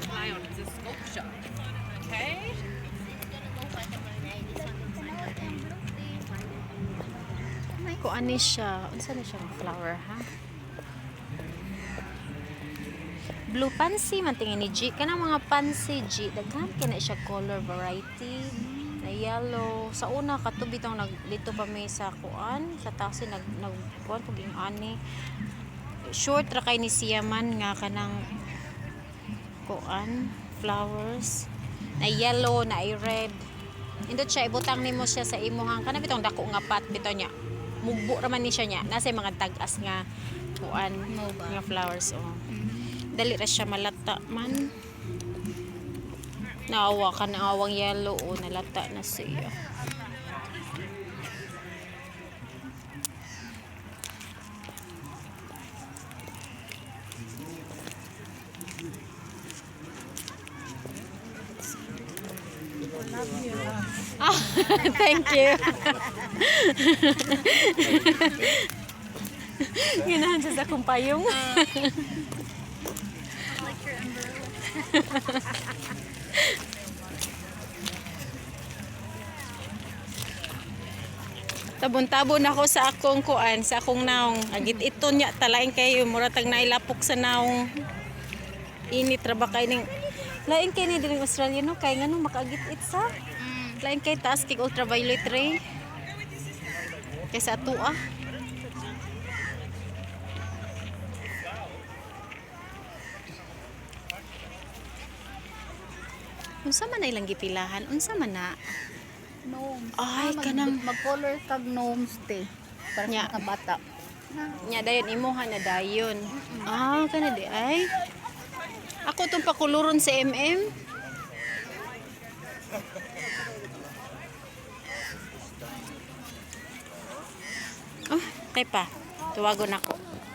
Lion is a sculpture. Okay. Kung ano siya, unsa na siya flower ha? Blue pansy man tingin ni G. Kanang mga pansy G, daghan kay na siya color variety. Na yellow. Sa una katubi tong dito pa may sa kuan, sa taxi kuan pag yung ani. Short ra kay ni siya man nga kanang kuan, flowers. Na yellow, na red. Indot siya ibutang nimo siya sa imuhang kana bitong dako nga pat bitaw niya. Mugbo ra man ni siya nya. Nasa mga tag-as nga kuan nga flowers oh. Dali ra siya malata man. Naawa ka na awang yellow o nalata na siya. Oh, thank you. Ginahan siya sa akong payong. Tabon-tabon ako sa akong kuan, sa akong naong. Agit ito niya talaing kayo muratag nailapok sa naong. Init ra ba kay ning lain kay ni dining Australia no kay ngano makaagit it sa. Lain kay taas kay ultraviolet ray. Kay sa ato ah. Unsa man na ilang gipilahan? Unsa man na? Gnomes. Ay, kanang mag-color kag gnomes te. Para Nya. sa mga bata. nya dayon imuha na dayon. Ah, kana di ay. Ako tong pakuluron sa MM. Oh, tay pa. Tuwagon ako.